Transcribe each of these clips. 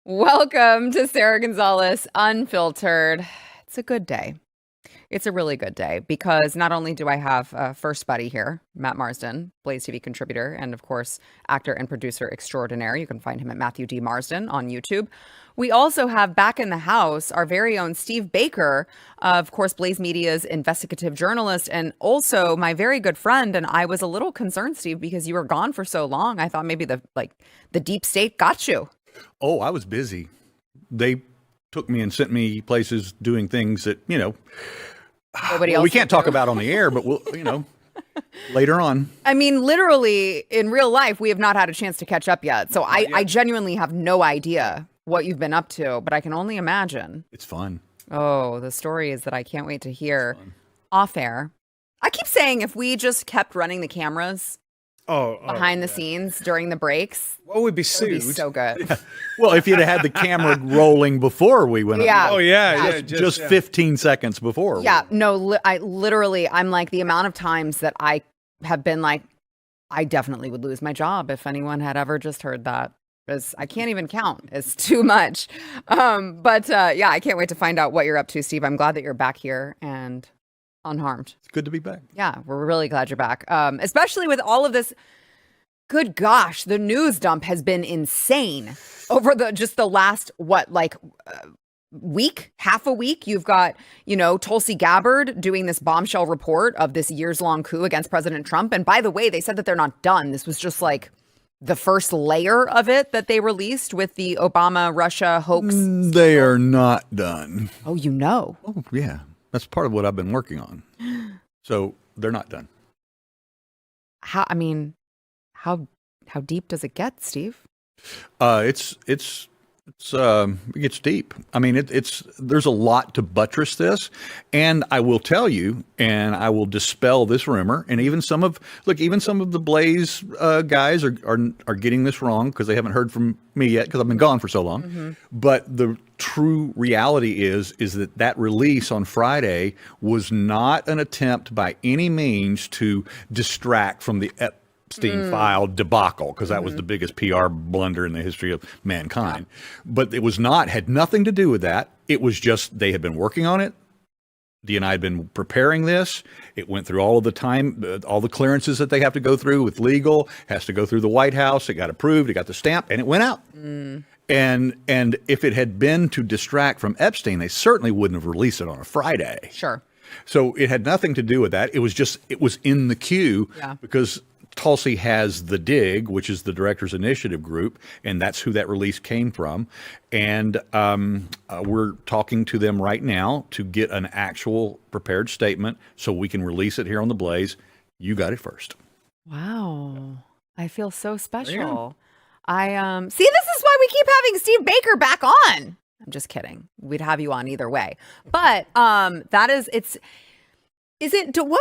Welcome to Sara Gonzales Unfiltered. It's a good day. It's a really good day because not only do I have first buddy here, Matt Marsden, BlazeTV contributor, and of course, actor and producer extraordinaire. You can find him at Matthew D. Marsden on YouTube. We also have back in the house our very own Steve Baker, of course, Blaze Media's investigative journalist, and also my very good friend. And I was a little concerned, Steve, because you were gone for so long. I thought maybe the deep state got you. Oh, I was busy. They took me and sent me places doing things that, nobody else we can't talk about on the air, but we'll, later on. I mean, literally in real life, we have not had a chance to catch up yet. So I genuinely have no idea what you've been up to, but I can only imagine. It's fun. Oh, the stories that I can't wait to hear off air. I keep saying if we just kept running the cameras behind the scenes during the breaks. Well, we'd be sued. It would be so good. Well, if you'd have had the camera rolling before we went Yeah. on. Oh, yeah. Just 15 seconds before. Yeah, no, I'm like the amount of times that I have been like, I definitely would lose my job if anyone had ever just heard that. Because I can't even count. It's too much. But I can't wait to find out what you're up to, Steve. I'm glad that you're back here and unharmed. It's good to be back. Yeah, we're really glad you're back. Especially with all of this. Good gosh, the news dump has been insane over the last week, half a week. You've got, Tulsi Gabbard doing this bombshell report of this years-long coup against President Trump. And by the way, they said that they're not done. This was just like the first layer of it that they released with the Obama-Russia hoax. They are not done. Oh, Oh, yeah. That's part of what I've been working on. So they're not done. How deep does it get, Steve? It gets deep. I mean, there's a lot to buttress this, and I will tell you, and I will dispel this rumor. And even some of the Blaze guys are getting this wrong because they haven't heard from me yet because I've been gone for so long. Mm-hmm. But the true reality is that release on Friday was not an attempt by any means to distract from the Epstein file debacle, because that was the biggest PR blunder in the history of mankind. But it had nothing to do with that. It was just they had been working on it. DNI had been preparing this. It went through all of the time, all the clearances that they have to go through with legal, has to go through the White House. It got approved. It got the stamp, and it went out. And if it had been to distract from Epstein, they certainly wouldn't have released it on a Friday. Sure. So it had nothing to do with that. It was in the queue because Tulsi has the DIG, which is the Directors Initiative Group, and that's who that release came from. And we're talking to them right now to get an actual prepared statement so we can release it here on the Blaze. You got it first. Wow. I feel so special. See, this is why we keep having Steve Baker back on. I'm just kidding. We'd have you on either way. But what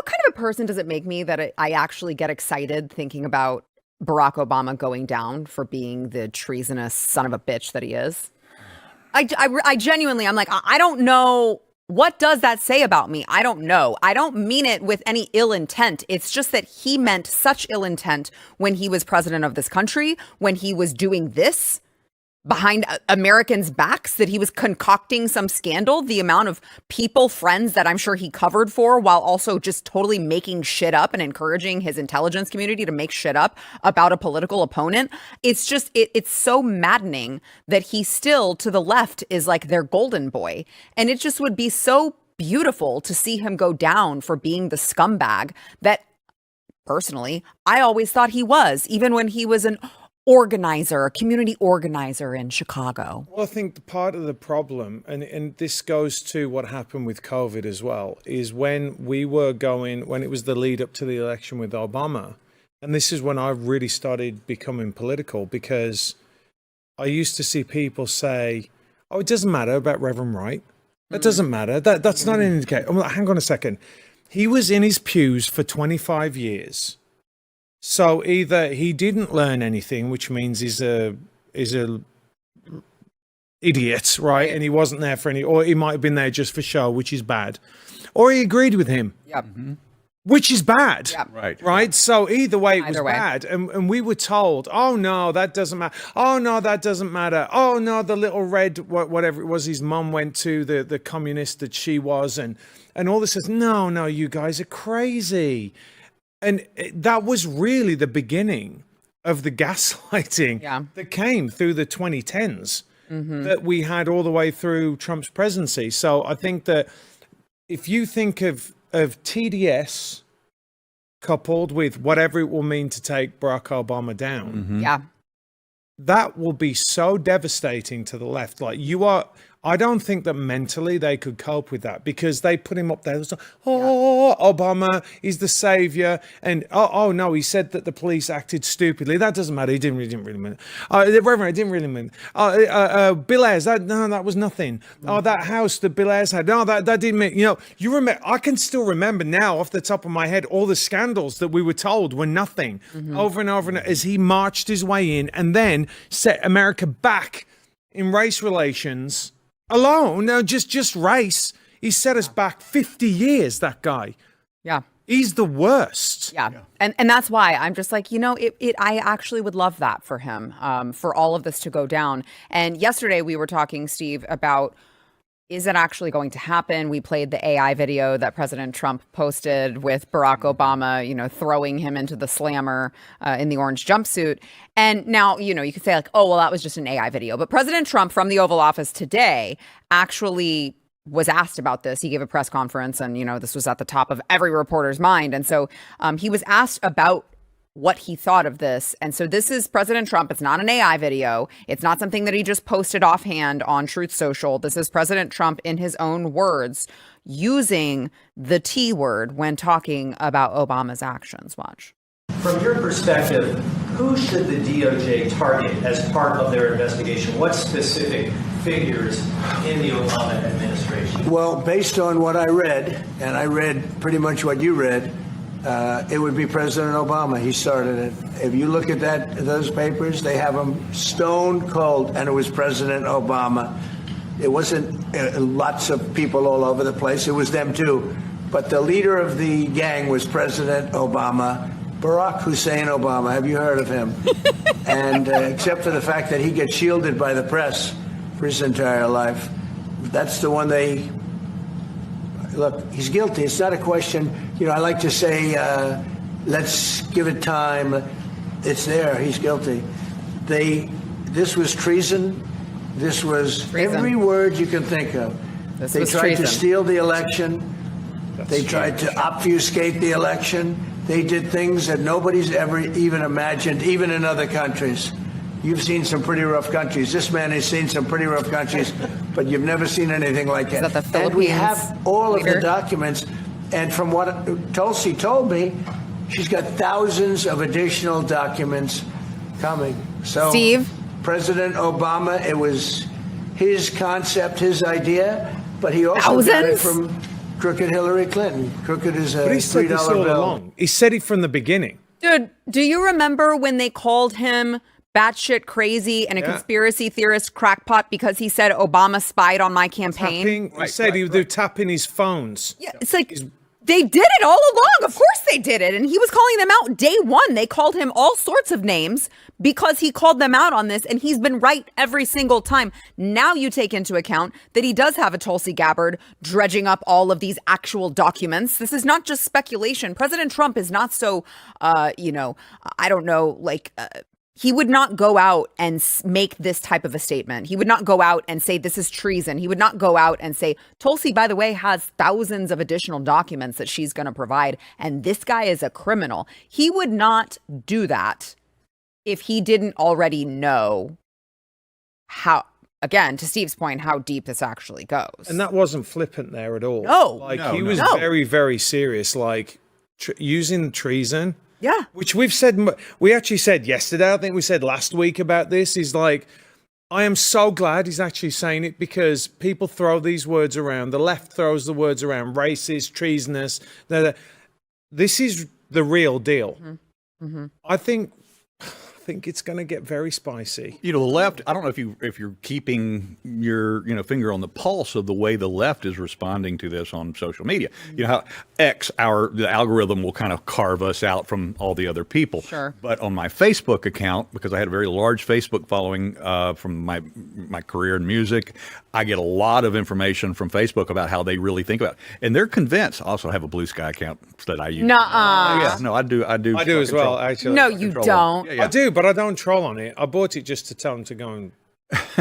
kind of a person does it make me that I actually get excited thinking about Barack Obama going down for being the treasonous son of a bitch that he is? I genuinely, I'm like, I don't know. What does that say about me? I don't know. I don't mean it with any ill intent. It's just that he meant such ill intent when he was president of this country, when he was doing this behind Americans' backs, that he was concocting some scandal, the amount of people, friends that I'm sure he covered for, while also just totally making shit up and encouraging his intelligence community to make shit up about a political opponent. It's just, it's so maddening that he still, to the left, is like their golden boy. And it just would be so beautiful to see him go down for being the scumbag that, personally, I always thought he was, even when he was a community organizer in Chicago. Well, I think part of the problem, and this goes to what happened with COVID as well, is when it was the lead up to the election with Obama, and this is when I really started becoming political, because I used to see people say, oh, it doesn't matter about Reverend Wright. That doesn't matter. That's not an indicator. I'm like, hang on a second. He was in his pews for 25 years. So either he didn't learn anything, which means he's a idiot, right? And he wasn't there for any, or he might have been there just for show, which is bad. Or he agreed with him. Yep. Which is bad. Yep. Right. So either way, it was Either way. bad. And we were told, oh, no, that doesn't matter. Oh, no, that doesn't matter. Oh, no, the little red, whatever it was, his mum went to, the communist that she was. And all this says, no, you guys are crazy. And that was really the beginning of the gaslighting that came through the 2010s that we had all the way through Trump's presidency. So I think that if you think of TDS coupled with whatever it will mean to take Barack Obama down, that will be so devastating to the left. Like I don't think that mentally they could cope with that because they put him up there. Obama is the savior. And, oh, no, he said that the police acted stupidly. That doesn't matter. He didn't really mean it. Reverend, I didn't really mean it. Bill Ayers, that was nothing. Oh, that house that Bill Ayers had, no, that didn't mean, you remember, I can still remember now off the top of my head all the scandals that we were told were nothing over and over as he marched his way in and then set America back in race relations. Alone, no, just race. He set us back 50 years, that guy. Yeah. He's the worst. Yeah. And that's why I'm just like, I actually would love that for him, for all of this to go down. And yesterday we were talking, Steve, about, is it actually going to happen? We played the AI video that President Trump posted with Barack Obama, throwing him into the slammer in the orange jumpsuit. And now, you could say like, oh, well, that was just an AI video. But President Trump from the Oval Office today actually was asked about this. He gave a press conference and, this was at the top of every reporter's mind. And so he was asked about what he thought of this. And so this is President Trump. It's not an AI video. It's not something that he just posted offhand on Truth Social. This is President Trump in his own words using the T word when talking about Obama's actions. Watch. From your perspective, who should the DOJ target as part of their investigation? What specific figures in the Obama administration? Well, based on what I read, and I read pretty much what you read, it would be President Obama. He started it. If you look at those papers, they have him stone cold, and it was President Obama. It wasn't lots of people all over the place. It was them too. But the leader of the gang was President Obama. Barack Hussein Obama. Have you heard of him? And except for the fact that he gets shielded by the press for his entire life, that's the one they... Look, he's guilty. It's not a question. I like to say, let's give it time. It's there. He's guilty. This was treason. This was every word you can think of. They tried to steal the election. They tried to obfuscate the election. They did things that nobody's ever even imagined, even in other countries. You've seen some pretty rough countries. This man has seen some pretty rough countries, but you've never seen anything like that. Is that the Philippines and we have all leader? of the documents. And from what Tulsi told me, she's got thousands of additional documents coming. So, Steve? President Obama, it was his concept, his idea, but he also got it from crooked Hillary Clinton. Crooked is a But he said this $3 all bill. along. He said it from the beginning. Dude, do you remember when they called him batshit crazy and a conspiracy theorist crackpot because he said Obama spied on my campaign? He said they were tapping his phones. Yeah, it's like they did it all along. Of course they did it. And he was calling them out day one. They called him all sorts of names because he called them out on this. And he's been right every single time. Now you take into account that he does have a Tulsi Gabbard dredging up all of these actual documents. This is not just speculation. President Trump is not so, I don't know, he would not go out and make this type of a statement. He would not go out and say this is treason. He would not go out and say Tulsi, by the way, has thousands of additional documents that she's going to provide. And this guy is a criminal. He would not do that if he didn't already know how, again, to Steve's point, how deep this actually goes. And that wasn't flippant there at all. No. He was very, very serious, using treason. Yeah. Which we actually said yesterday, I think we said last week about this, is I am so glad he's actually saying it because people throw these words around. The left throws the words around, racist, treasonous. This is the real deal. Mm-hmm. I think think it's going to get very spicy. You know, the left, I don't know if you're keeping your, finger on the pulse of the way the left is responding to this on social media. You know how the algorithm will kind of carve us out from all the other people. Sure. But on my Facebook account, because I had a very large Facebook following from my career in music, I get a lot of information from Facebook about how they really think about it. And they're convinced. I also have a Blue Sky account that I use. Nuh-uh. Yeah, no, I do. I do as well, actually. No, you don't. Yeah, yeah. I do, but I don't troll on it. I bought it just to tell them to go and.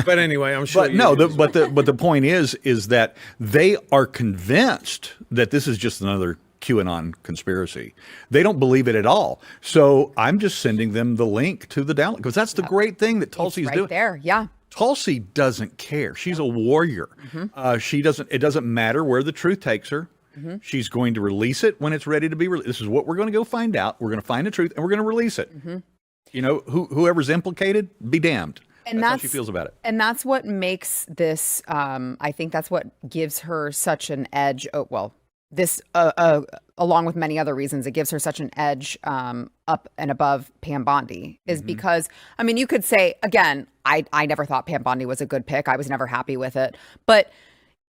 But anyway, I'm sure. But no, but the point is that they are convinced that this is just another QAnon conspiracy. They don't believe it at all. So I'm just sending them the link to the download, because that's the great thing that Tulsi's Right doing. there, yeah. Tulsi doesn't care. She's a warrior. She doesn't. It doesn't matter where the truth takes her. She's going to release it when it's ready to be released. This is what we're going to go find out. We're going to find the truth, and we're going to release it. You know, whoever's implicated, be damned. And that's how she feels about it. And that's what makes this. I think that's what gives her such an edge. Oh, well, this, along with many other reasons, it gives her such an edge up and above Pam Bondi, is because, I mean, you could say, again, I never thought Pam Bondi was a good pick. I was never happy with it. But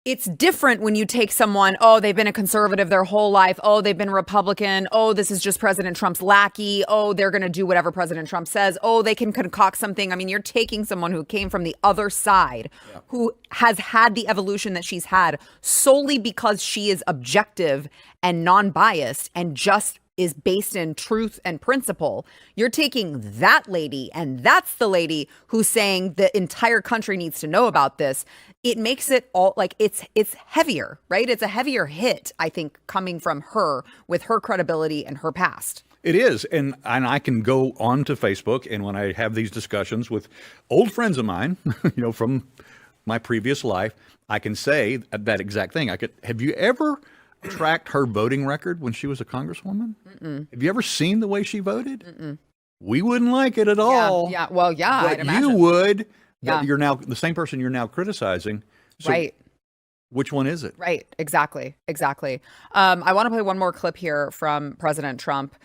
it's different when you take someone, oh, they've been a conservative their whole life. Oh, they've been Republican. Oh, this is just President Trump's lackey. Oh, they're going to do whatever President Trump says. Oh, they can concoct something. I mean, you're taking someone who came from the other side, who has had the evolution that she's had solely because she is objective and non-biased and just is based in truth and principle. You're taking that lady, and that's the lady who's saying the entire country needs to know about this. It makes it all like it's heavier, right? It's a heavier hit, I think, coming from her with her credibility and her past. It is. And I can go on to Facebook, and when I have these discussions with old friends of mine, from my previous life, I can say that exact thing. Have you ever tracked her voting record when she was a congresswoman? Have you ever seen the way she voted? We wouldn't like it at all. Yeah. Well, yeah. But I'd imagine. you would. Yeah. You're now the same person you're now criticizing. So Right. Which one is it? Right. Exactly. I want to play one more clip here from President Trump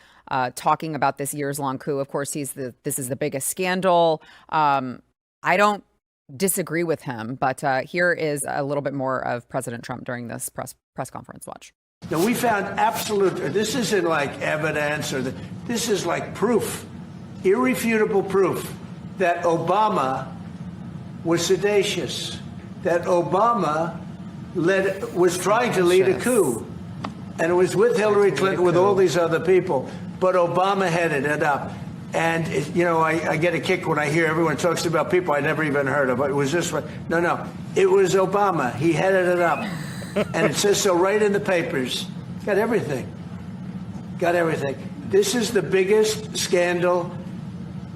talking about this years-long coup. Of course, this is the biggest scandal. I don't disagree with him, but here is a little bit more of President Trump during this press conference. Watch. Now, we found this isn't like evidence this is like proof, irrefutable proof that Obama was seditious, that Obama was trying to lead a coup, and it was with Hillary Clinton, with all these other people, but Obama headed it up. And, I get a kick when I hear everyone talks about people I never even heard of. It was just, no, it was Obama. He headed it up. And it says so right in the papers. Got everything. This is the biggest scandal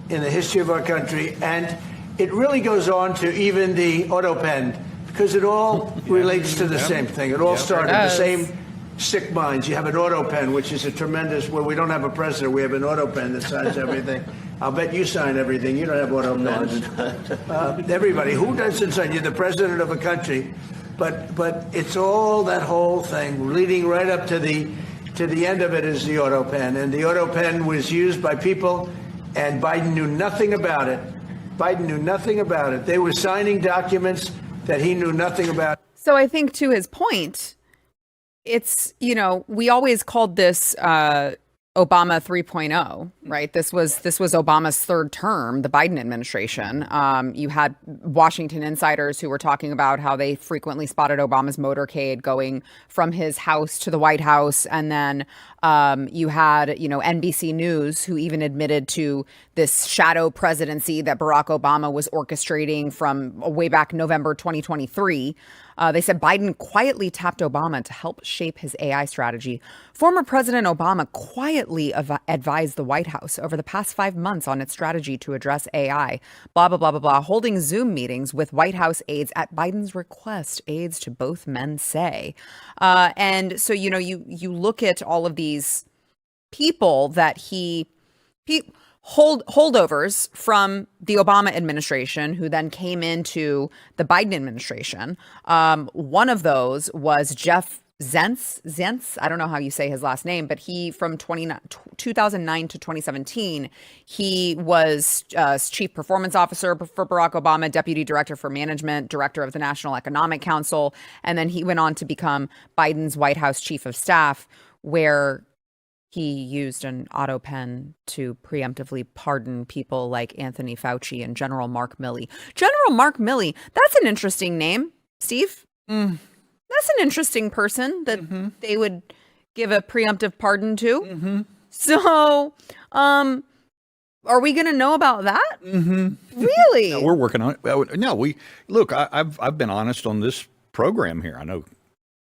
in the history of our country. And it really goes on to even the auto pen, because it all relates to the same thing. It all started the same sick minds. You have an auto pen, which is a tremendous, we don't have a president. We have an auto pen that signs everything. I'll bet you sign everything. You don't have auto pens. Everybody. Who doesn't sign? You're the president of a country. But it's all that whole thing leading right up to the end of it is the auto pen. And the auto pen was used by people, and Biden knew nothing about it. They were signing documents that he knew nothing about. So I think, to his point, it's, we always called this Obama 3.0, right? This was Obama's third term, the Biden administration. You had Washington insiders who were talking about how they frequently spotted Obama's motorcade going from his house to the White House. And then you had, NBC News, who even admitted to this shadow presidency that Barack Obama was orchestrating from way back November 2023. They said Biden quietly tapped Obama to help shape his AI strategy. Former President Obama quietly advised the White House over the past 5 months on its strategy to address AI, blah, blah, blah, blah, blah, holding Zoom meetings with White House aides at Biden's request, aides to both men say. And so, you look at all of these people that holdovers from the Obama administration who then came into the Biden administration. One of those was Jeff Zentz, I don't know how you say his last name, but he from 2009 to 2017, he was chief performance officer for Barack Obama, deputy director for management, director of the National Economic Council, and then he went on to become Biden's White House chief of staff, where he used an auto pen to preemptively pardon people like Anthony Fauci and General Mark Milley. General Mark Milley, that's an interesting name, Steve. That's an interesting person that they would give a preemptive pardon to. So, are we going to know about that? Really? No, we're working on it. No, I've been honest on this program here. I know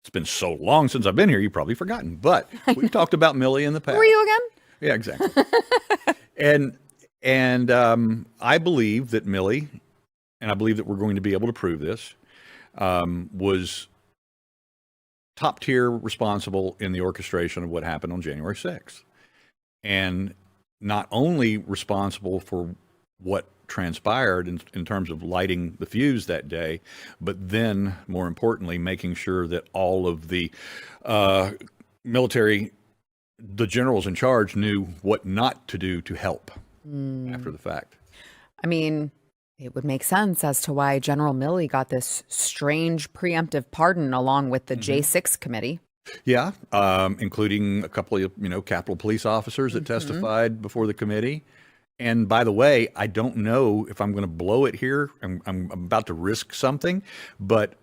it's been so long since I've been here, you've probably forgotten, but we've talked about Milley in the past. Who are you again? Yeah, exactly. and I believe that Milley, and I believe that we're going to be able to prove this, was top tier responsible in the orchestration of what happened on January 6th. And not only responsible for what transpired in terms of lighting the fuse that day, but then more importantly, making sure that all of the military, the generals in charge, knew what not to do to help after the fact. I mean, it would make sense as to why General Milley got this strange preemptive pardon along with the J6 committee. Yeah, including a couple of, Capitol Police officers that testified before the committee. And by the way, I don't know if I'm going to blow it here. I'm about to risk something, but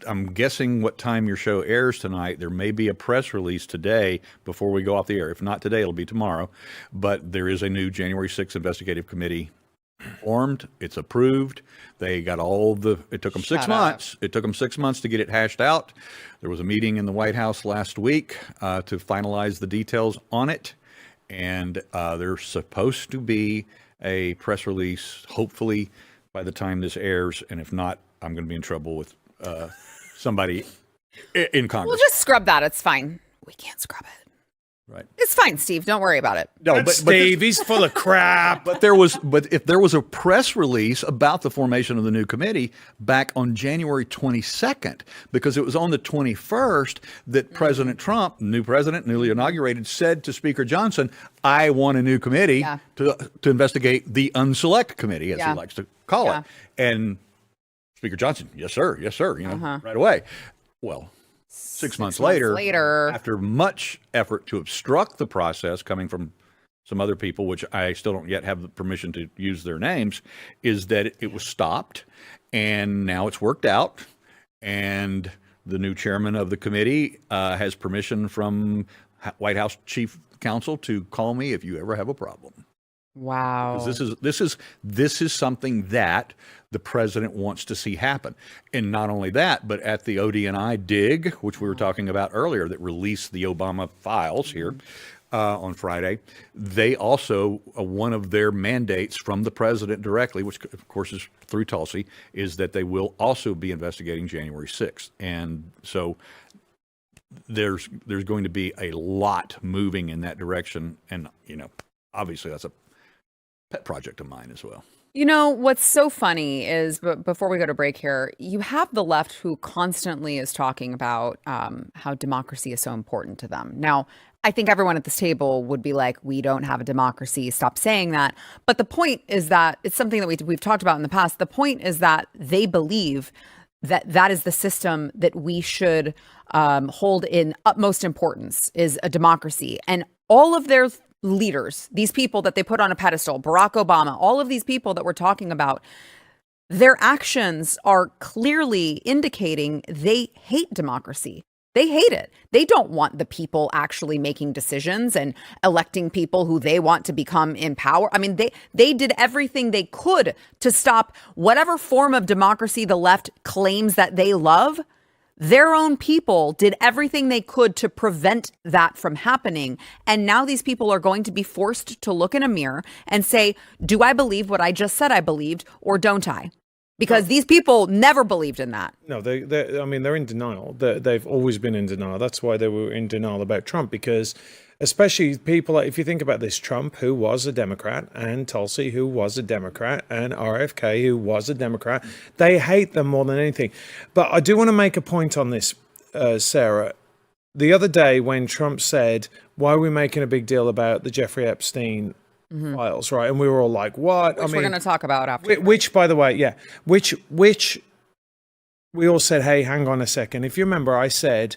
I'm guessing what time your show airs tonight. There may be a press release today before we go off the air. If not today, it'll be tomorrow. But there is a new January 6th investigative committee formed. It's approved. They got it took them 6 months. It took them 6 months to get it hashed out. There was a meeting in the White House last week to finalize the details on it. And there's supposed to be a press release, hopefully by the time this airs. And if not, I'm going to be in trouble with somebody in Congress. We'll just scrub that. It's fine. We can't scrub it. Right. It's fine, Steve. Don't worry about it. No, Steve, he's full of crap. But if there was a press release about the formation of the new committee back on January 22nd, because it was on the 21st that President Trump, new president, newly inaugurated, said to Speaker Johnson, I want a new committee to investigate the unselect committee, as he likes to call it. And Speaker Johnson, yes, sir, right away. Well, Six months later, after much effort to obstruct the process coming from some other people, which I still don't yet have the permission to use their names, is that it was stopped, and now it's worked out, and the new chairman of the committee has permission from White House Chief Counsel to call me if you ever have a problem. Wow. Because this is something that the president wants to see happen. And not only that, but at the ODNI dig, which we were talking about earlier, that released the Obama files here on Friday, they also, one of their mandates from the president directly, which of course is through Tulsi, is that they will also be investigating January 6th. And so there's going to be a lot moving in that direction. And, obviously that's a pet project of mine as well. What's so funny is, before we go to break here, you have the left who constantly is talking about how democracy is so important to them. Now, I think everyone at this table would be like, we don't have a democracy. Stop saying that. But the point is that it's something that we've talked about in the past. The point is that they believe that is the system that we should hold in utmost importance, is a democracy. And all of their leaders, these people that they put on a pedestal, Barack Obama, all of these people that we're talking about, their actions are clearly indicating they hate democracy. They hate it. They don't want the people actually making decisions and electing people who they want to become in power. I mean, they did everything they could to stop whatever form of democracy the left claims that they love. Their own people did everything they could to prevent that from happening. And now these people are going to be forced to look in a mirror and say, do I believe what I just said I believed, or don't I? Because these people never believed in that. No, they're in denial. They've always been in denial. That's why they were in denial about Trump, because especially people, if you think about this, Trump, who was a Democrat, and Tulsi, who was a Democrat, and RFK, who was a Democrat, they hate them more than anything. But I do want to make a point on this. Sarah, the other day when Trump said, "Why are we making a big deal about the Jeffrey Epstein files?" Right, and we were all like, "What?" Which we're going to talk about after. Which, by the way, yeah, which we all said, "Hey, hang on a second." If you remember, I said,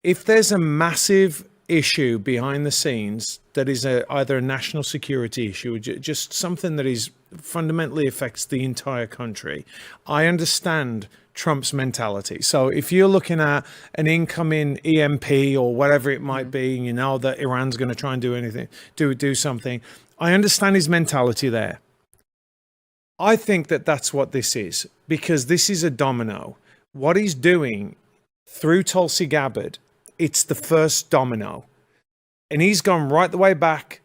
if there's a massive issue behind the scenes that is either a national security issue or just something that is fundamentally affects the entire country, I understand Trump's mentality. So if you're looking at an incoming EMP or whatever it might be, you know that Iran's going to try and do something, I understand his mentality there. I think that that's what this is, because this is a domino. What he's doing through Tulsi Gabbard, it's the first domino. And he's gone right the way back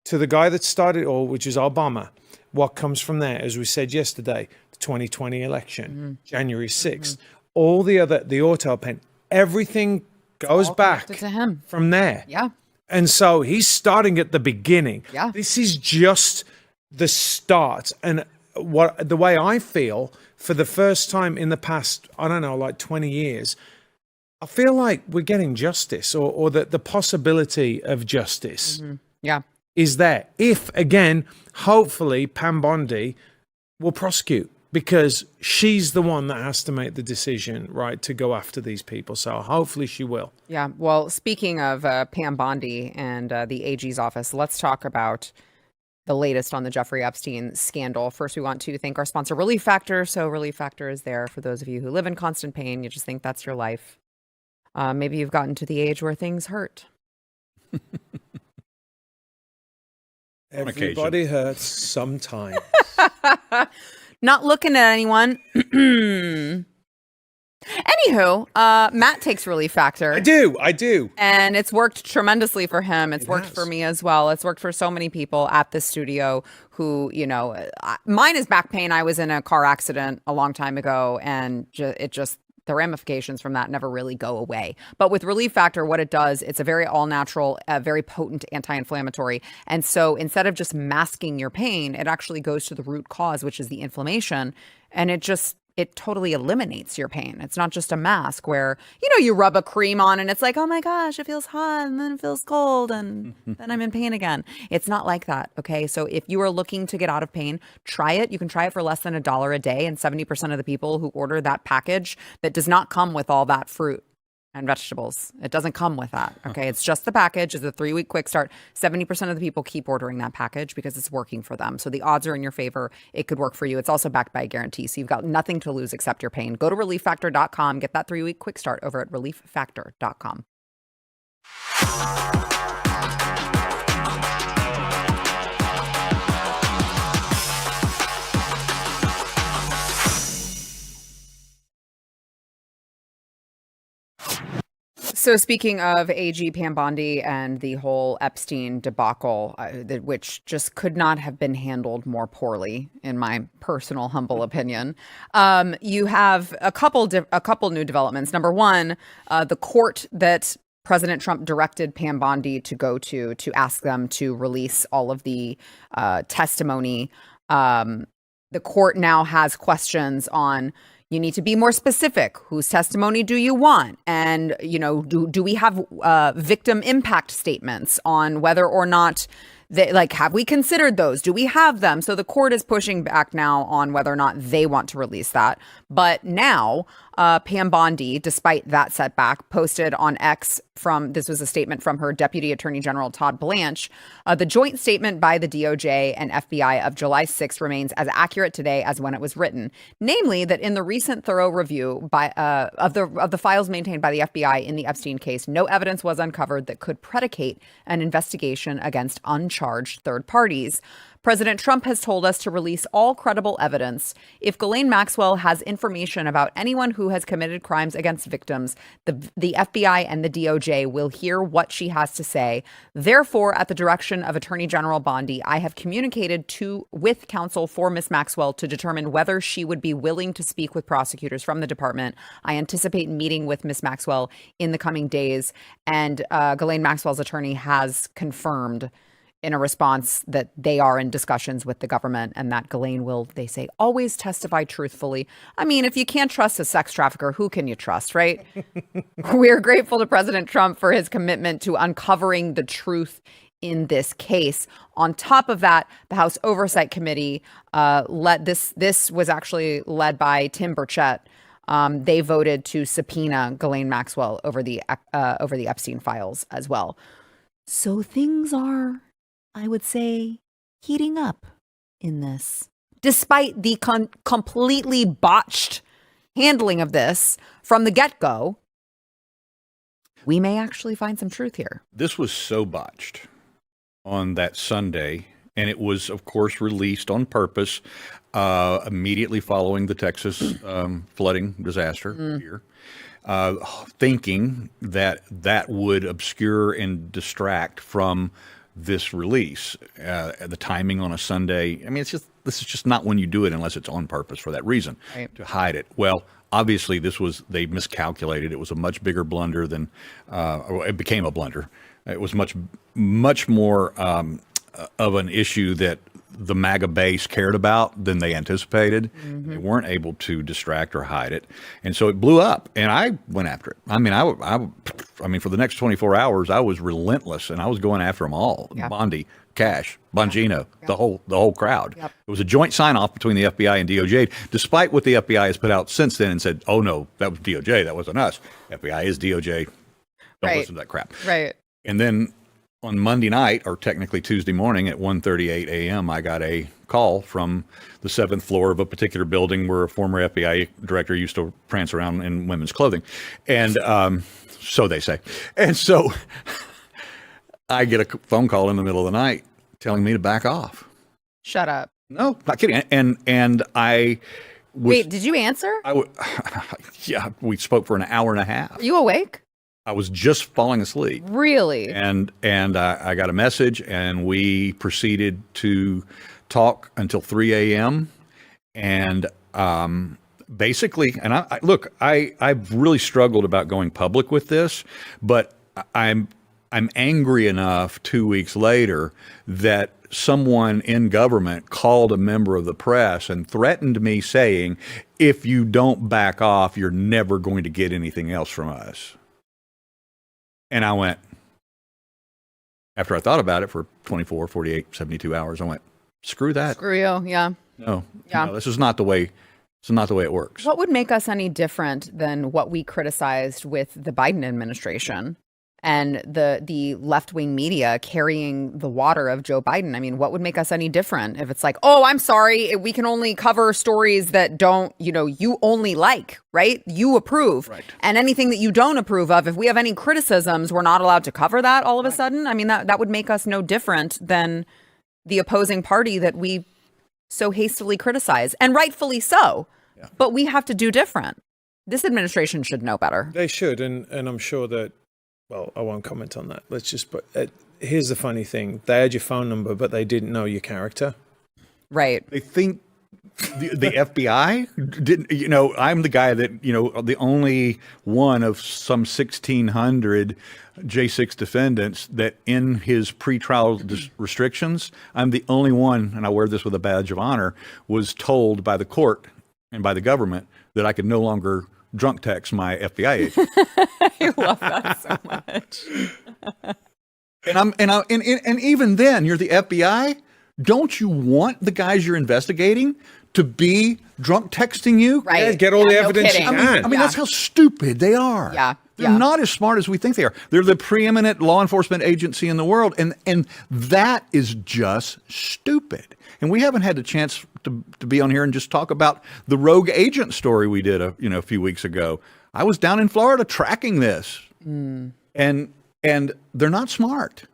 to the guy that started it all, which is Obama. What comes from there, as we said yesterday, the 2020 election, January 6th, all the auto pen, everything goes back to him from there. Yeah. And so he's starting at the beginning. Yeah. This is just the start. And the way I feel, for the first time in the past, I don't know, like 20 years, I feel like we're getting justice, or that the possibility of justice Yeah. is there. If, again, hopefully Pam Bondi will prosecute, because she's the one that has to make the decision, right, to go after these people. So hopefully she will. Yeah. Well, speaking of Pam Bondi and the AG's office, let's talk about the latest on the Jeffrey Epstein scandal. First, we want to thank our sponsor, Relief Factor. So Relief Factor is there for those of you who live in constant pain. You just think that's your life. Maybe you've gotten to the age where things hurt. Everybody hurts sometime. Not looking at anyone. Anywho, Matt takes Relief Factor. I do. And it's worked tremendously for him. It's worked for me as well. It's worked for so many people at the studio who, you know, mine is back pain. I was in a car accident a long time ago, and the ramifications from that never really go away. But with Relief Factor, what it does, it's a very all-natural, very potent anti-inflammatory. And so instead of just masking your pain, it actually goes to the root cause, which is the inflammation. And it totally eliminates your pain. It's not just a mask where, you know, you rub a cream on and it's like, oh my gosh, it feels hot and then it feels cold and then I'm in pain again. It's not like that, okay? So if you are looking to get out of pain, try it. You can try it for less than $1 a day, and 70% of the people who order that package that does not come with all that fruit and vegetables. It doesn't come with that, okay? It's just the package. It's a 3-week quick start. 70% of the people keep ordering that package because it's working for them. So the odds are in your favor. It could work for you. It's also backed by a guarantee. So you've got nothing to lose except your pain. Go to ReliefFactor.com. Get that 3-week quick start over at ReliefFactor.com. So speaking of AG Pam Bondi and the whole Epstein debacle, which just could not have been handled more poorly, in my personal humble opinion, you have a couple new developments. Number one, the court that President Trump directed Pam Bondi to go to ask them to release all of the testimony. The court now has questions on, you need to be more specific. Whose testimony do you want? And, you know, do we have victim impact statements on whether or not have we considered those? Do we have them? So the court is pushing back now on whether or not they want to release that. But now Pam Bondi, despite that setback, posted on X this was a statement from her Deputy Attorney General Todd Blanche. The joint statement by the DOJ and FBI of July 6th remains as accurate today as when it was written. Namely, that in the recent thorough review of the files maintained by the FBI in the Epstein case, no evidence was uncovered that could predicate an investigation against uncharged third parties. President Trump has told us to release all credible evidence. If Ghislaine Maxwell has information about anyone who has committed crimes against victims, the FBI and the DOJ will hear what she has to say. Therefore, at the direction of Attorney General Bondi, I have communicated with counsel for Ms. Maxwell to determine whether she would be willing to speak with prosecutors from the department. I anticipate meeting with Ms. Maxwell in the coming days, and Ghislaine Maxwell's attorney has confirmed in a response that they are in discussions with the government and that Ghislaine will, they say, always testify truthfully. I mean, if you can't trust a sex trafficker, who can you trust, right? We're grateful to President Trump for his commitment to uncovering the truth in this case. On top of that, the House Oversight Committee this was actually led by Tim Burchett. They voted to subpoena Ghislaine Maxwell over the Epstein files as well. So things are, I would say, heating up in this, despite the completely botched handling of this from the get-go. We may actually find some truth here. This was so botched on that Sunday, and it was, of course, released on purpose immediately following the Texas flooding disaster here, thinking that that would obscure and distract from this release. The timing on a Sunday, I mean, this is just not when you do it unless it's on purpose for that reason, to hide it. Well, obviously, they miscalculated. It was a much bigger blunder than, or it became a blunder. It was much more of an issue that the MAGA base cared about than they anticipated. They weren't able to distract or hide it. And so it blew up, and I went after it. I mean, for the next 24 hours, I was relentless, and I was going after them all. Yeah. Bondi, Cash, Bongino, the whole crowd. Yep. It was a joint sign-off between the FBI and DOJ, despite what the FBI has put out since then and said, oh, no, that was DOJ, that wasn't us. FBI is DOJ. Don't listen to that crap. Right. And then on Monday night, or technically Tuesday morning at 1:38 a.m., I got a call from the 7th floor of a particular building where a former FBI director used to prance around in women's clothing. And so they say. And so I get a phone call in the middle of the night telling me to back off. Shut up. No, not kidding. And I was... Wait, did you answer? Yeah, we spoke for an hour and a half. Are you awake? I was just falling asleep. Really? And I got a message, and we proceeded to talk until 3 a.m. And basically, and I've really struggled about going public with this, but I'm angry enough 2 weeks later that someone in government called a member of the press and threatened me saying, if you don't back off, you're never going to get anything else from us. And I went, after I thought about it for 24, 48, 72 hours, I went, screw that. Screw you, yeah. No, this is not the way. It's not the way it works. What would make us any different than what we criticized with the Biden administration and the left-wing media carrying the water of Joe Biden? I mean, what would make us any different if it's like, oh, I'm sorry, we can only cover stories that don't, you only like, right? You approve. Right. And anything that you don't approve of, if we have any criticisms, we're not allowed to cover that all of a sudden. I mean, that would make us no different than the opposing party that we so hastily criticize, and rightfully so. Yeah. But we have to do different. This administration should know better. They should, and I'm sure that. Well, I won't comment on that. Let's just put. Here's the funny thing: they had your phone number, but they didn't know your character. Right. They think the FBI didn't. I'm the guy that the only one of some 1,600 J6 defendants that in his pretrial restrictions, I'm the only one, and I wear this with a badge of honor, was told by the court and by the government that I could no longer drunk text my FBI agent. I love that so much. and even then, you're the FBI. Don't you want the guys you're investigating to be drunk texting you? Right. Yeah, get all the evidence you can. I mean, that's how stupid they are. Yeah. They're not as smart as we think they are. They're the preeminent law enforcement agency in the world, and that is just stupid. And we haven't had the chance to be on here and just talk about the rogue agent story we did a few weeks ago. I was down in Florida tracking this, and they're not smart.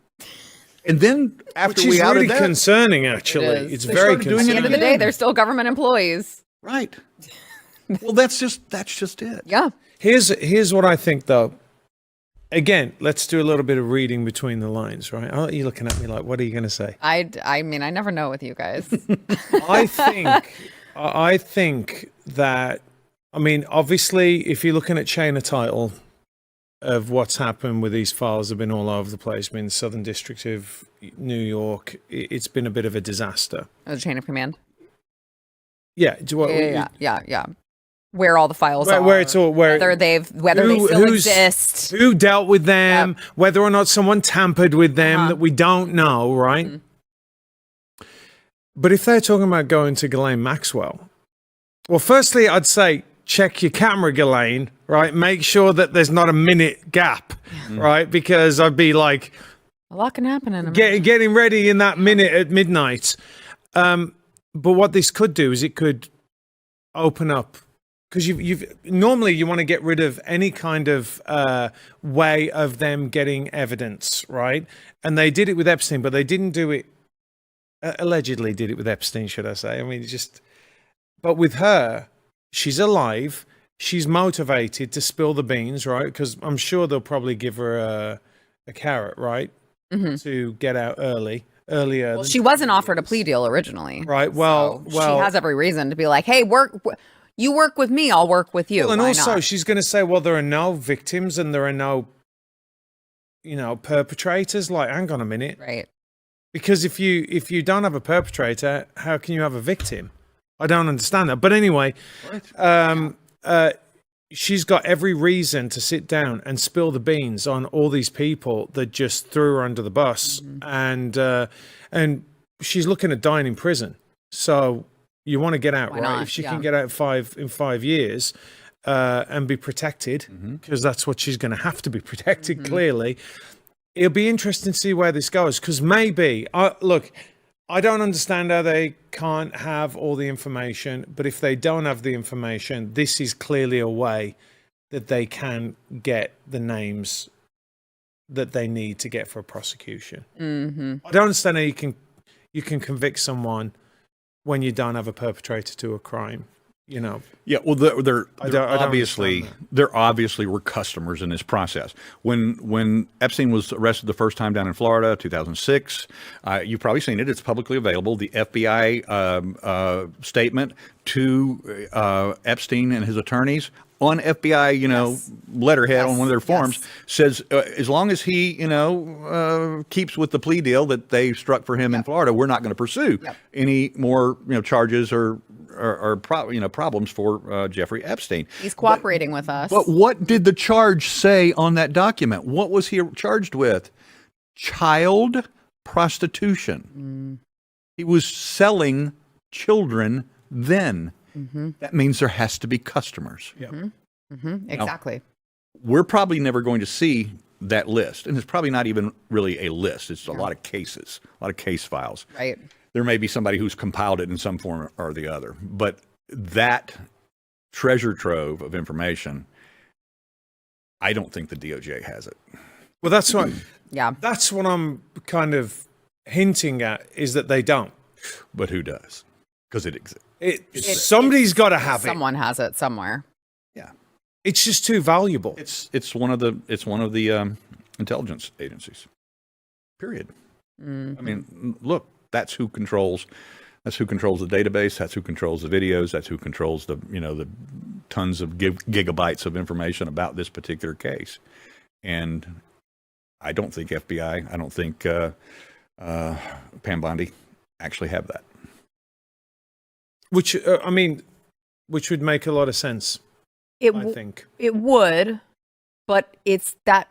And then after Which is we outed really that, concerning, actually, it's very concerning. At the end of the day, they're still government employees. Right. Well, that's just it. Yeah. Here's what I think, though. Again, let's do a little bit of reading between the lines, right? Oh, you're looking at me like, what are you going to say? I mean, I never know with you guys. I think that, I mean, obviously, if you're looking at chain of title, of what's happened with these files have been all over the place. I mean, the Southern District of New York, it's been a bit of a disaster. The chain of command. Yeah. Yeah. Where all the files are. Where it's all, whether they still exist. Who dealt with them, whether or not someone tampered with them that we don't know, right? Mm-hmm. But if they're talking about going to Ghislaine Maxwell, well, firstly, I'd say check your camera, Ghislaine, right? Make sure that there's not a minute gap, right? Because I'd be like... A lot can happen in a minute. Getting ready in that minute at midnight. But what this could do is it could open up... Because normally you want to get rid of any kind of way of them getting evidence, right? And they did it with Epstein, but they didn't do it... allegedly did it with Epstein, should I say. I mean, But with her... She's alive. She's motivated to spill the beans, right? Because I'm sure they'll probably give her a carrot, right? Mm-hmm. To get out earlier. Well, she wasn't offered a plea deal originally, right? Well, she has every reason to be like, "Hey, you work with me, I'll work with you." Well, and why also, not? she's going to say, "Well, there are no victims and there are no, perpetrators." Like, hang on a minute, right? Because if you don't have a perpetrator, how can you have a victim? I don't understand that. But anyway, she's got every reason to sit down and spill the beans on all these people that just threw her under the bus. Mm-hmm. And she's looking at dying in prison. So you want to get out, Why right? not? If she can get out in 5 years and be protected, because that's what she's going to have to be protected, clearly. It'll be interesting to see where this goes. Because maybe, look... I don't understand how they can't have all the information, but if they don't have the information, this is clearly a way that they can get the names that they need to get for a prosecution. Mm-hmm. I don't understand how you can convict someone when you don't have a perpetrator to a crime. Yeah, well, there obviously were customers in this process. When Epstein was arrested the first time down in Florida, 2006, you've probably seen it. It's publicly available. The FBI statement to Epstein and his attorneys on FBI, letterhead on one of their forms says, as long as he, keeps with the plea deal that they struck for him in Florida, we're not going to pursue any more, charges or problems for Jeffrey Epstein. He's cooperating with us. But what did the charge say on that document? What was he charged with? Child prostitution. He was selling children then. Mm-hmm. That means there has to be customers. Yep. Mm-hmm. Mm-hmm. Exactly. Now, we're probably never going to see that list. And it's probably not even really a list. It's a lot of cases, a lot of case files. Right. There may be somebody who's compiled it in some form or the other. But that treasure trove of information, I don't think the DOJ has it. Well, that's what... That's what I'm kind of hinting at, is that they don't. But who does? Because it exists. Somebody's got to have it. Someone has it somewhere. Yeah, it's just too valuable. It's one of the intelligence agencies. Period. Mm-hmm. I mean, look, that's who controls the database. That's who controls the videos. That's who controls the tons of gigabytes of information about this particular case. And I don't think FBI. I don't think Pam Bondi actually have that. Which would make a lot of sense. I think it would, but it's that.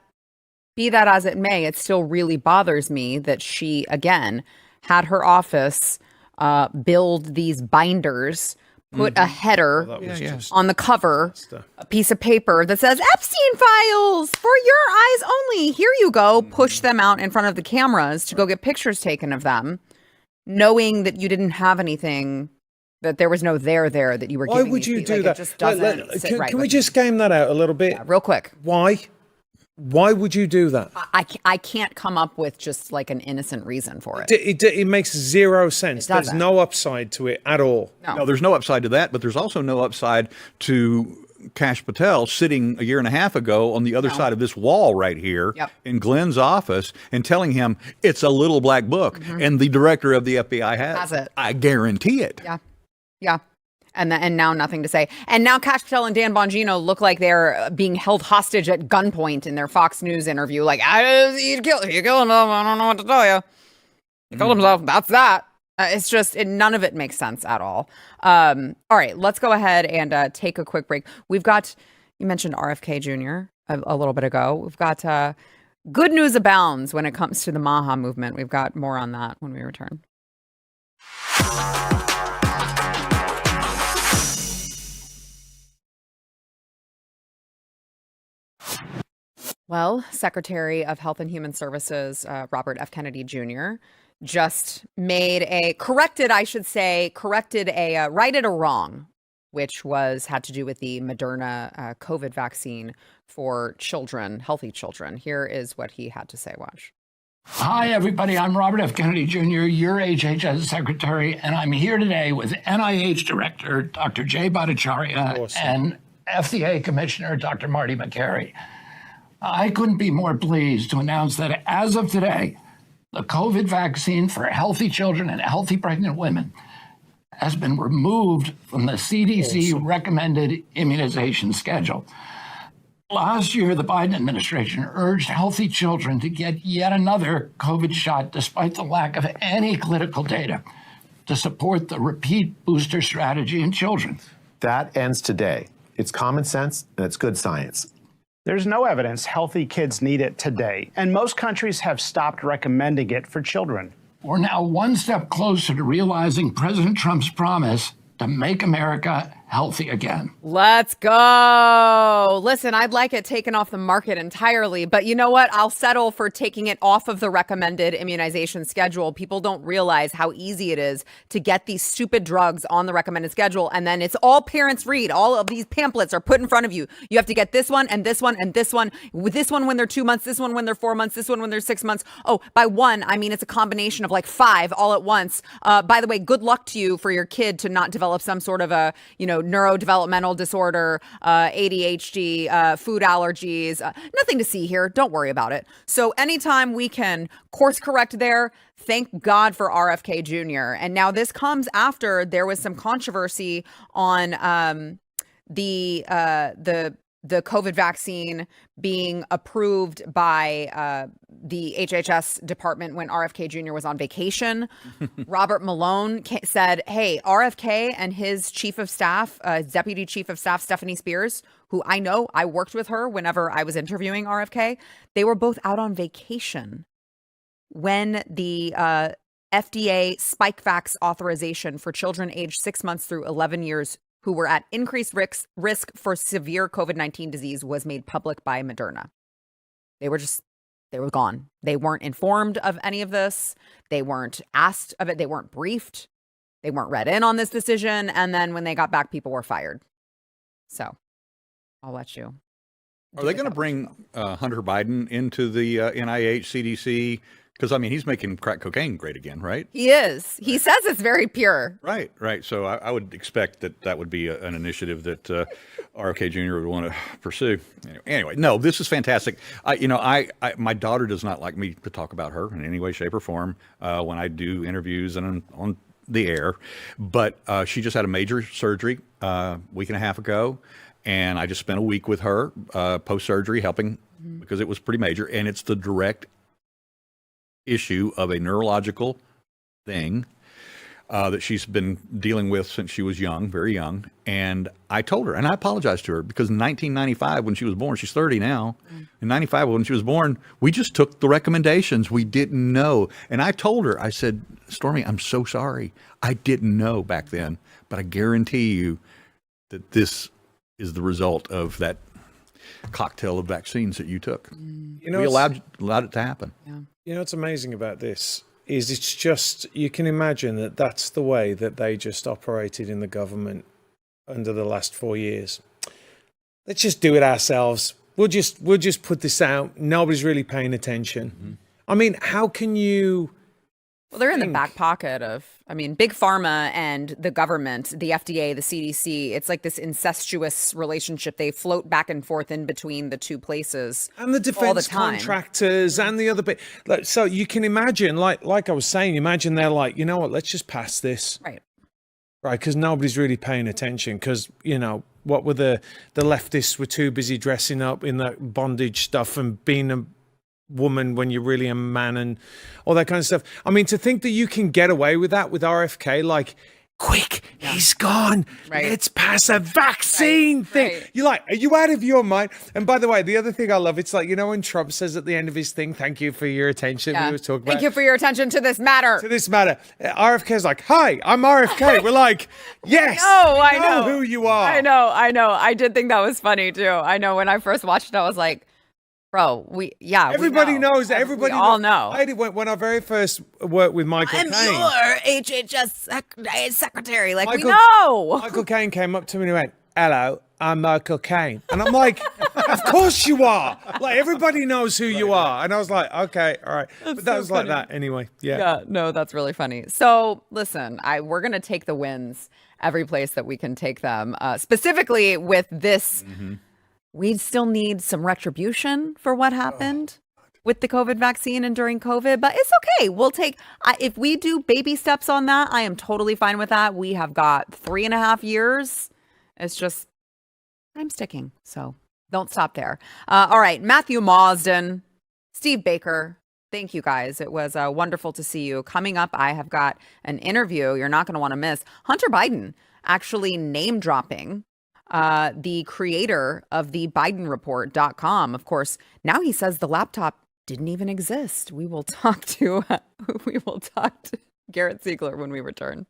Be that as it may, it still really bothers me that she again had her office build these binders, put a header on the cover, a piece of paper that says Epstein files for your eyes only. Here you go. Push them out in front of the cameras to go get pictures taken of them, knowing that you didn't have anything. That there was no there that you were giving. Why would you do like, that? It just doesn't Can we just game that out a little bit? Yeah, real quick. Why would you do that? I can't come up with just like an innocent reason for it. It makes zero sense. There's no upside to it at all. No, there's no upside to that, but there's also no upside to Kash Patel sitting a year and a half ago on the other side of this wall right here in Glenn's office and telling him it's a little black book. And the director of the FBI has it. I guarantee it. Yeah. And now nothing to say. And now Kash Patel and Dan Bongino look like they're being held hostage at gunpoint in their Fox News interview. Like, he killed him. I don't know what to tell you. He killed himself. That's that. It's just, none of it makes sense at all. All right, let's go ahead and take a quick break. We've got, you mentioned RFK Jr. a little bit ago. We've got good news abounds when it comes to the Maha movement. We've got more on that when we return. Well, Secretary of Health and Human Services, Robert F. Kennedy Jr., just made righted a wrong, which had to do with the Moderna COVID vaccine for children, healthy children. Here is what he had to say. Watch. Hi, everybody. I'm Robert F. Kennedy Jr., your HHS Secretary, and I'm here today with NIH Director Dr. Jay Bhattacharya and FDA Commissioner Dr. Marty Makary. I couldn't be more pleased to announce that as of today, the COVID vaccine for healthy children and healthy pregnant women has been removed from the CDC recommended immunization schedule. Last year, the Biden administration urged healthy children to get yet another COVID shot despite the lack of any clinical data to support the repeat booster strategy in children. That ends today. It's common sense and it's good science. There's no evidence healthy kids need it today, and most countries have stopped recommending it for children. We're now one step closer to realizing President Trump's promise to make America healthy again. Let's go. Listen, I'd like it taken off the market entirely, but you know what? I'll settle for taking it off of the recommended immunization schedule. People don't realize how easy it is to get these stupid drugs on the recommended schedule, and then it's all parents read. All of these pamphlets are put in front of you. You have to get this one and this one and this one. With this one when they're 2 months, this one when they're 4 months, this one when they're 6 months. Oh, by one, I mean it's a combination of like 5 all at once. By the way, good luck to you for your kid to not develop some sort of a, neurodevelopmental disorder, ADHD, food allergies, nothing to see here. Don't worry about it. So anytime we can course correct there, thank God for RFK Jr. And now this comes after there was some controversy on the COVID vaccine being approved by the HHS department when RFK Jr. was on vacation. Robert Malone said, hey, RFK and his chief of staff, deputy chief of staff, Stephanie Spears, who I worked with her whenever I was interviewing RFK, they were both out on vacation when the FDA Spikevax authorization for children aged 6 months through 11 years who were at increased risk for severe COVID-19 disease was made public by Moderna. They were gone. They weren't informed of any of this. They weren't asked of it. They weren't briefed. They weren't read in on this decision. And then when they got back, people were fired. So I'll let you. Are they going to bring Hunter Biden into the NIH, CDC? Because, I mean, he's making crack cocaine great again, right? He is. He says it's very pure. Right. So I would expect that would be an initiative that RFK Jr. would want to pursue. Anyway, no, this is fantastic. My daughter does not like me to talk about her in any way, shape, or form when I do interviews and on the air. But she just had a major surgery a week and a half ago. And I just spent a week with her post-surgery helping because it was pretty major. And it's the direct issue of a neurological thing that she's been dealing with since she was young, very young. And I told her, and I apologized to her, because in 1995, when she was born, she's 30 now. In 95, when she was born, we just took the recommendations. We didn't know. And I told her, I said, Stormy, I'm so sorry. I didn't know back then, but I guarantee you that this is the result of that cocktail of vaccines that you took. We allowed it to happen. Yeah. You know what's amazing about this is it's just, you can imagine that that's the way that they just operated in the government under the last 4 years. Let's just do it ourselves. We'll just put this out. Nobody's really paying attention. I mean, how can you? Well, they're in the back pocket of, Big Pharma and the government, the FDA, the CDC. It's like this incestuous relationship. They float back and forth in between the two places. And the defense contractors and the other bit. So you can imagine, like I was saying, imagine they're like, you know what, let's just pass this. Right. right? Because nobody's really paying attention. Because what were the leftists were too busy dressing up in that bondage stuff and being a woman when you're really a man and all that kind of stuff. I mean, to think that you can get away with that with RFK, like, quick, he's gone. Right. Let's pass a vaccine thing. Right. You're like, are you out of your mind? And by the way, the other thing I love, it's like, when Trump says at the end of his thing, thank you for your attention. Yeah. We were talking Thank about you for your attention to this matter. RFK's like, hi, I'm RFK. We're like, yes. I know who you are. I know. I did think that was funny too. I know when I first watched it, I was like, bro, Everybody we know. knows. Everybody we all know. I did when I very first worked with Michael I'm Caine. your HHS secretary. Like, we Michael- know. Michael Caine came up to me and he went, hello, I'm Michael Caine. And I'm like, of course you are. Like, everybody knows who you are. And I was like, okay, all right. But that was like that anyway. Yeah. No, that's really funny. So listen, we're going to take the wins every place that we can take them. Specifically with this, we still need some retribution for what happened with the COVID vaccine and during COVID, but it's okay. We'll take, if we do baby steps on that, I am totally fine with that. We have got 3.5 years. It's just, I'm sticking. So don't stop there. All right. Matthew Marsden, Steve Baker. Thank you guys. It was wonderful to see you. Coming up, I have got an interview you're not going to want to miss. Hunter Biden actually name dropping the creator of the BidenReport.com. Of course, now he says the laptop didn't even exist. We will talk to Garrett Ziegler when we return.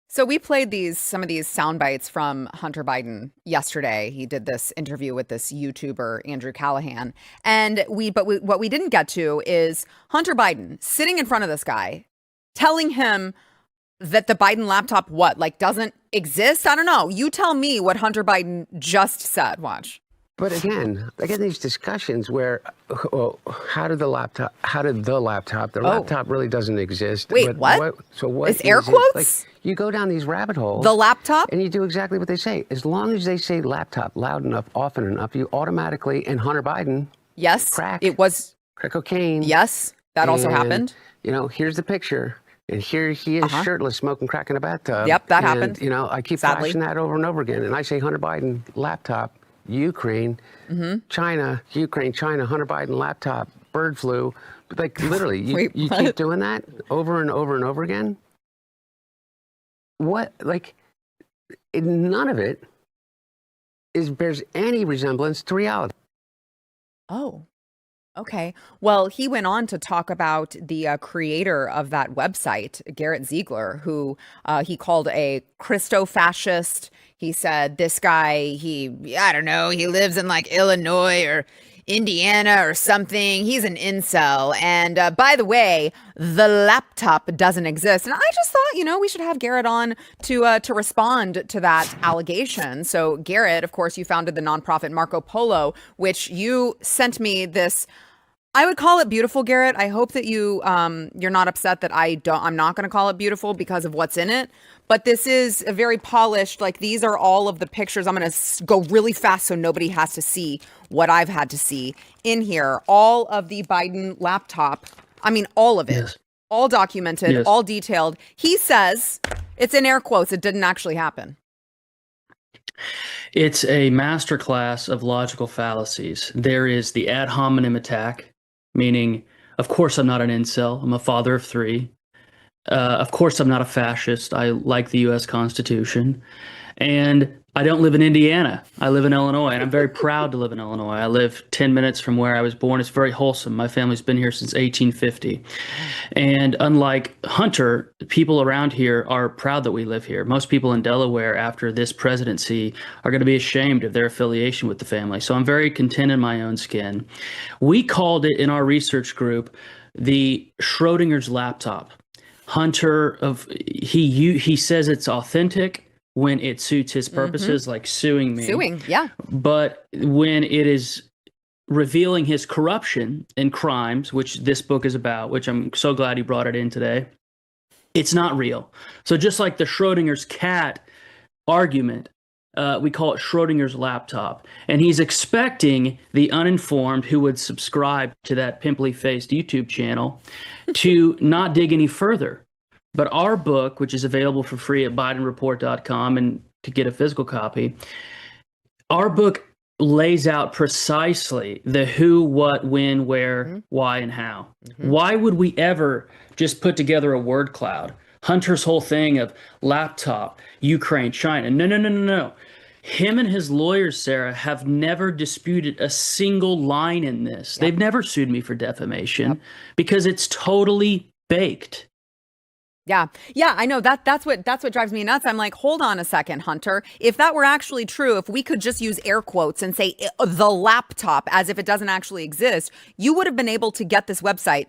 So we played some of these sound bites from Hunter Biden yesterday. He did this interview with this YouTuber, Andrew Callahan. And what we didn't get to is Hunter Biden sitting in front of this guy, telling him that the Biden laptop, doesn't exist? I don't know. You tell me what Hunter Biden just said. Watch. But again, I get these discussions where, the laptop really doesn't exist. Wait, but what? So what It's air is it? quotes? Like, you go down these rabbit holes. The laptop? And you do exactly what they say. As long as they say laptop loud enough, often enough, you automatically, and Hunter Biden, Yes. crack cocaine. Yes. That also and, happened. Here's the picture. And here he is shirtless, smoking crack in a bathtub. Yep, that and, happened. I keep Sadly. flashing that over and over again. And I say Hunter Biden, laptop, Ukraine, China, Ukraine, China, Hunter Biden, laptop, bird flu. Like, literally, you keep doing that over and over and over again? What? Like, none of it bears any resemblance to reality. Oh, okay. Well, he went on to talk about the creator of that website, Garrett Ziegler, who he called a Christo-fascist. He said this guy, he lives in like Illinois or Indiana or something. He's an incel. And by the way, the laptop doesn't exist. And I just thought, we should have Garrett on to respond to that allegation. So Garrett, of course, you founded the nonprofit Marco Polo, which you sent me this. I would call it beautiful, Garrett. I hope that you're not upset that I'm not going to call it beautiful because of what's in it. But this is a very polished, these are all of the pictures. I'm going to go really fast so nobody has to see what I've had to see in here. All of the Biden laptop. I mean, all of it. Yes. All documented, yes. All detailed. He says, it's in air quotes, it didn't actually happen. It's a masterclass of logical fallacies. There is the ad hominem attack, meaning, of course, I'm not an incel. I'm a father of 3. Of course, I'm not a fascist. I like the U.S. Constitution. And I don't live in Indiana. I live in Illinois, and I'm very proud to live in Illinois. I live 10 minutes from where I was born. It's very wholesome. My family's been here since 1850. And unlike Hunter, people around here are proud that we live here. Most people in Delaware after this presidency are going to be ashamed of their affiliation with the family. So I'm very content in my own skin. We called it in our research group the Schrodinger's laptop. Hunter, he says it's authentic when it suits his purposes, like suing me. Suing, yeah. But when it is revealing his corruption and crimes, which this book is about, which I'm so glad he brought it in today, it's not real. So just like the Schrodinger's cat argument, we call it Schrodinger's laptop. And he's expecting the uninformed who would subscribe to that pimply-faced YouTube channel to not dig any further. But our book, which is available for free at BidenReport.com and to get a physical copy, our book lays out precisely the who, what, when, where, why, and how. Why would we ever just put together a word cloud? Hunter's whole thing of laptop, Ukraine, China. No. Him and his lawyers, Sarah, have never disputed a single line in this. They've never sued me for defamation because it's totally baked. Yeah, I know that's what drives me nuts. I'm like, hold on a second, Hunter. If that were actually true, if we could just use air quotes and say the laptop as if it doesn't actually exist, you would have been able to get this website.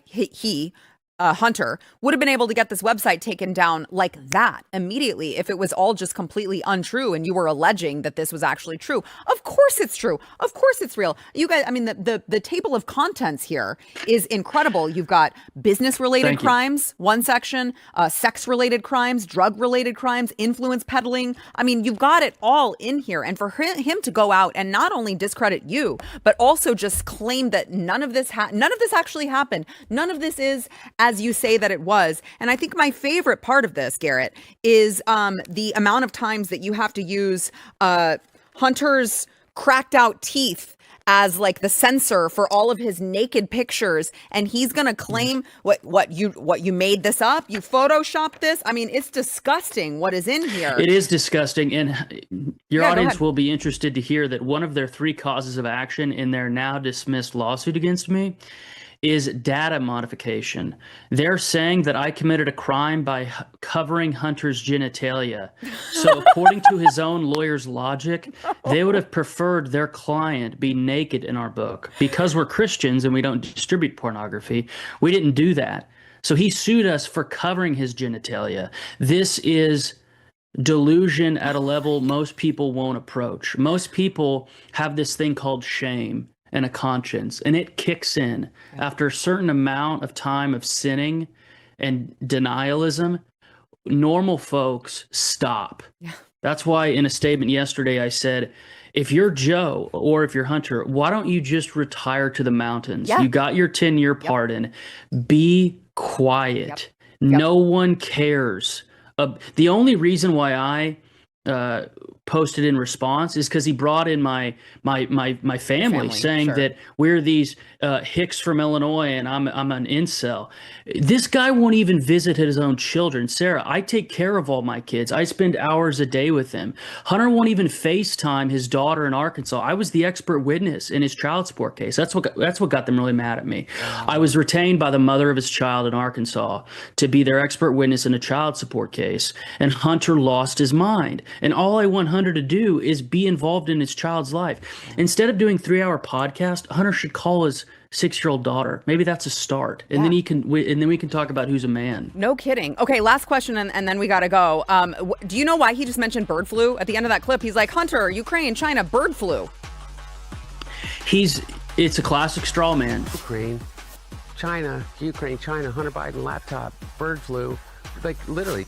Hunter would have been able to get this website taken down like that immediately if it was all just completely untrue and you were alleging that this was actually true. Of course it's true. Of course it's real. You guys, I mean, the table of contents here is incredible. You've got business-related crimes, one section, sex-related crimes, drug-related crimes, influence peddling. I mean, you've got it all in here. And for him to go out and not only discredit you, but also just claim that none of this actually happened. None of this is as you say that it was. And I think my favorite part of this, Garrett, is the amount of times that you have to use Hunter's cracked out teeth as like the censor for all of his naked pictures, and he's gonna claim what you made this up, you photoshopped this. I mean, it's disgusting what is in here. It is disgusting, and your audience will be interested to hear that one of their 3 causes of action in their now dismissed lawsuit against me is data modification. They're saying that I committed a crime by covering Hunter's genitalia. So according to his own lawyer's logic, they would have preferred their client be naked in our book. Because we're Christians and we don't distribute pornography, we didn't do that. So he sued us for covering his genitalia. This is delusion at a level most people won't approach. Most people have this thing called shame and a conscience, and it kicks in after a certain amount of time of sinning and denialism. Normal folks stop. That's why in a statement yesterday I said, if you're Joe or if you're Hunter, why don't you just retire to the mountains? You got your 10-year pardon. Be quiet. No one cares. The only reason why I posted in response is because he brought in my family saying that we're these hicks from Illinois and I'm an incel. This guy won't even visit his own children. Sarah, I take care of all my kids. I spend hours a day with them. Hunter won't even FaceTime his daughter in Arkansas. I was the expert witness in his child support case. That's what got them really mad at me. I was retained by the mother of his child in Arkansas to be their expert witness in a child support case, and Hunter lost his mind. And all I want Hunter to do is be involved in his child's life. Instead of doing 3-hour podcast, Hunter should call his 6-year-old daughter. Maybe that's a start, and then we can talk about who's a man. No kidding. Okay, last question, and then we gotta go. Do you know why he just mentioned bird flu at the end of that clip? He's like, Hunter, Ukraine, China, bird flu. It's a classic straw man. Ukraine, China, Hunter Biden laptop, bird flu, like literally.